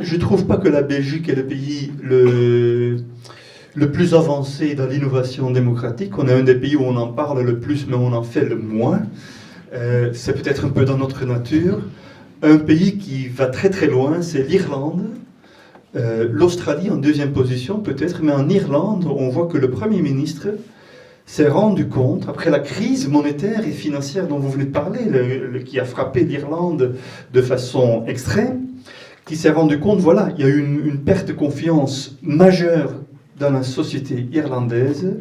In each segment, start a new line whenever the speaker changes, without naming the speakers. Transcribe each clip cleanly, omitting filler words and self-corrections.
Je ne trouve pas que la Belgique est le pays le plus avancé dans l'innovation démocratique. On est un des pays où on en parle le plus, mais on en fait le moins. C'est peut-être un peu dans notre nature. Un pays qui va très très loin, c'est l'Irlande. L'Australie en deuxième position peut-être, mais en Irlande, on voit que le Premier ministre s'est rendu compte, après la crise monétaire et financière dont vous venez de parler, qui a frappé l'Irlande de façon extrême, qui s'est rendu compte, voilà, il y a eu une perte de confiance majeure dans la société irlandaise.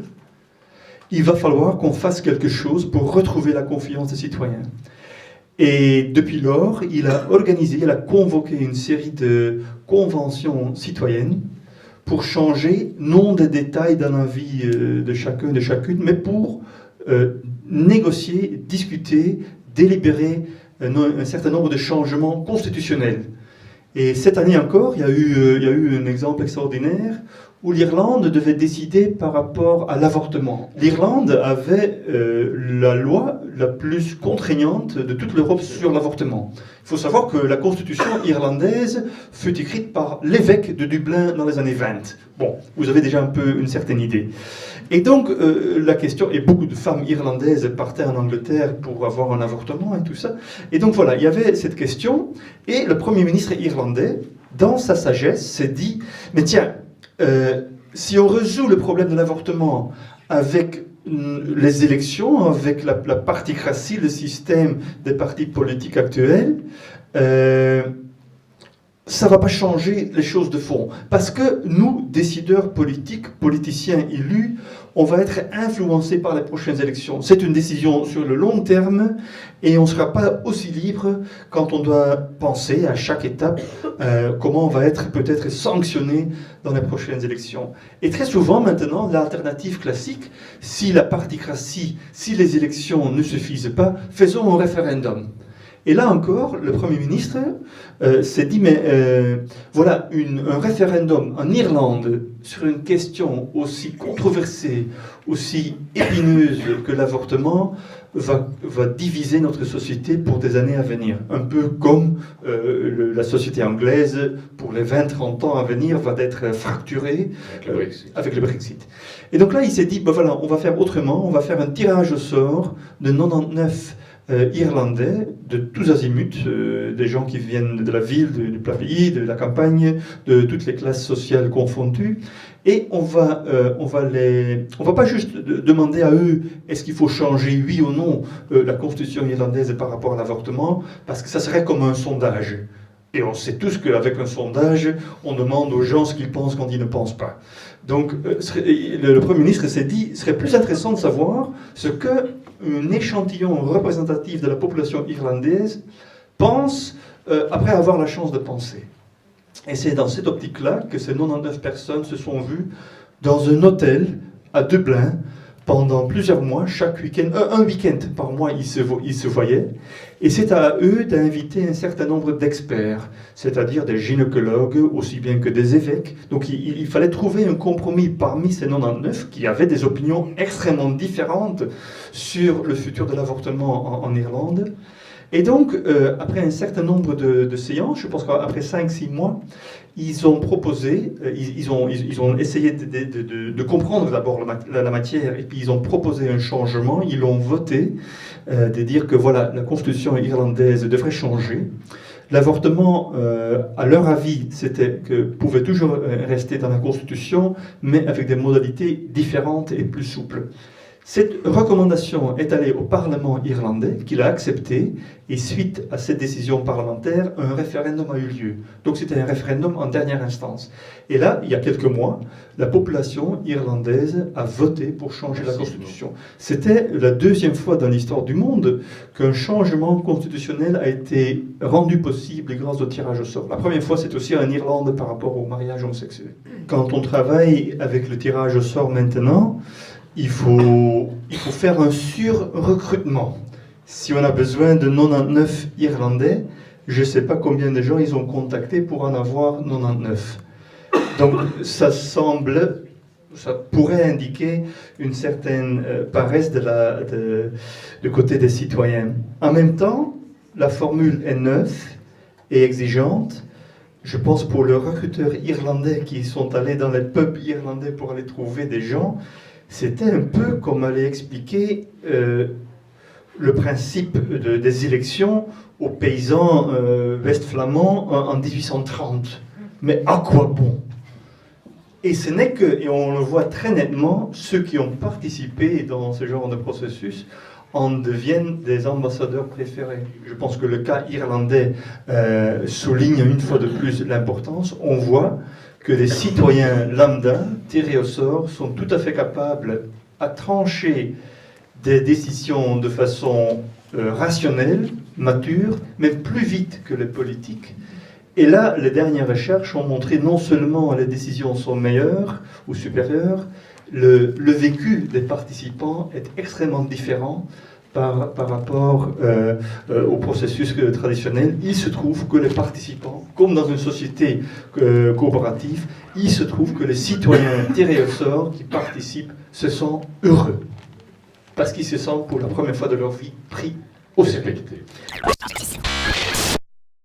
Il va falloir qu'on fasse quelque chose pour retrouver la confiance des citoyens. Et depuis lors, il a organisé, il a convoqué une série de conventions citoyennes pour changer, non des détails dans la vie de chacun, de chacune, mais pour négocier, discuter, délibérer un certain nombre de changements constitutionnels. Et cette année encore, il y a eu un exemple extraordinaire où l'Irlande devait décider par rapport à l'avortement. L'Irlande avait la loi la plus contraignante de toute l'Europe sur l'avortement. Il faut savoir que la constitution irlandaise fut écrite par l'évêque de Dublin dans les années 20. Bon, vous avez déjà un peu une certaine idée. Et donc, la question, et beaucoup de femmes irlandaises partaient en Angleterre pour avoir un avortement et tout ça. Et donc voilà, il y avait cette question, et le Premier ministre irlandais, dans sa sagesse, s'est dit, mais tiens, si on résout le problème de l'avortement avec les élections, avec la particratie, le système des partis politiques actuels, ça ne va pas changer les choses de fond. Parce que nous, décideurs politiques, politiciens élus, on va être influencés par les prochaines élections. C'est une décision sur le long terme et on ne sera pas aussi libre quand on doit penser à chaque étape comment on va être peut-être sanctionné dans les prochaines élections. Et très souvent maintenant, l'alternative classique, si la particratie, si les élections ne suffisent pas, faisons un référendum. Et là encore, le Premier ministre s'est dit, mais voilà, un référendum en Irlande sur une question aussi controversée, aussi épineuse que l'avortement, va diviser notre société pour des années à venir. Un peu comme la société anglaise, pour les 20-30 ans à venir, va être fracturée avec le Brexit. Et donc là, il s'est dit, ben voilà, on va faire autrement, on va faire un tirage au sort de 99 Irlandais de tous azimuts, des gens qui viennent de la ville, du plat pays, de la campagne, de toutes les classes sociales confondues, et on va pas juste demander à eux est-ce qu'il faut changer oui ou non la constitution irlandaise par rapport à l'avortement, parce que ça serait comme un sondage. Et on sait tous qu'avec un sondage, on demande aux gens ce qu'ils pensent quand ils ne pensent pas. Donc le Premier ministre s'est dit, il serait plus intéressant de savoir ce qu'un échantillon représentatif de la population irlandaise pense après avoir la chance de penser. Et c'est dans cette optique-là que ces 99 personnes se sont vues dans un hôtel à Dublin pendant plusieurs mois, chaque week-end, un week-end par mois, ils se voyaient. Et c'est à eux d'inviter un certain nombre d'experts, c'est-à-dire des gynécologues, aussi bien que des évêques. Donc il fallait trouver un compromis parmi ces 99 qui avaient des opinions extrêmement différentes sur le futur de l'avortement en Irlande. Et donc, après un certain nombre de séances, je pense qu'après 5-6 mois, ils ont proposé, ils ont essayé de comprendre d'abord la matière, et puis ils ont proposé un changement, ils l'ont voté, de dire que voilà, la constitution irlandaise devrait changer. L'avortement, à leur avis, c'était que pouvait toujours rester dans la constitution, mais avec des modalités différentes et plus souples. Cette recommandation est allée au Parlement irlandais, qui l'a acceptée, et suite à cette décision parlementaire, un référendum a eu lieu. Donc c'était un référendum en dernière instance. Et là, il y a quelques mois, la population irlandaise a voté pour changer la Constitution. C'était la deuxième fois dans l'histoire du monde qu'un changement constitutionnel a été rendu possible grâce au tirage au sort. La première fois, c'est aussi en Irlande par rapport au mariage homosexuel. Quand on travaille avec le tirage au sort maintenant, il faut faire un sur-recrutement. Si on a besoin de 99 Irlandais, je ne sais pas combien de gens ils ont contacté pour en avoir 99. Donc ça semble Ça pourrait indiquer une certaine paresse du côté des citoyens. En même temps, la formule est neuve et exigeante. Je pense pour les recruteurs irlandais qui sont allés dans les pubs irlandais pour aller trouver des gens, c'était un peu comme aller expliquer le principe des élections aux paysans west-flamands en 1830. Mais à quoi bon? Et ce n'est que, et on le voit très nettement, ceux qui ont participé dans ce genre de processus en deviennent des ambassadeurs préférés. Je pense que le cas irlandais souligne une fois de plus l'importance. On voit que les citoyens lambda, tirés au sort, sont tout à fait capables à trancher des décisions de façon rationnelle, mature, mais plus vite que les politiques. Et là, les dernières recherches ont montré non seulement les décisions sont meilleures ou supérieures, le vécu des participants est extrêmement différent par rapport au processus traditionnel. Il se trouve que les participants, comme dans une société coopérative, il se trouve que les citoyens tirés au sort qui participent se sentent heureux, parce qu'ils se sentent pour la première fois de leur vie pris au sérieux.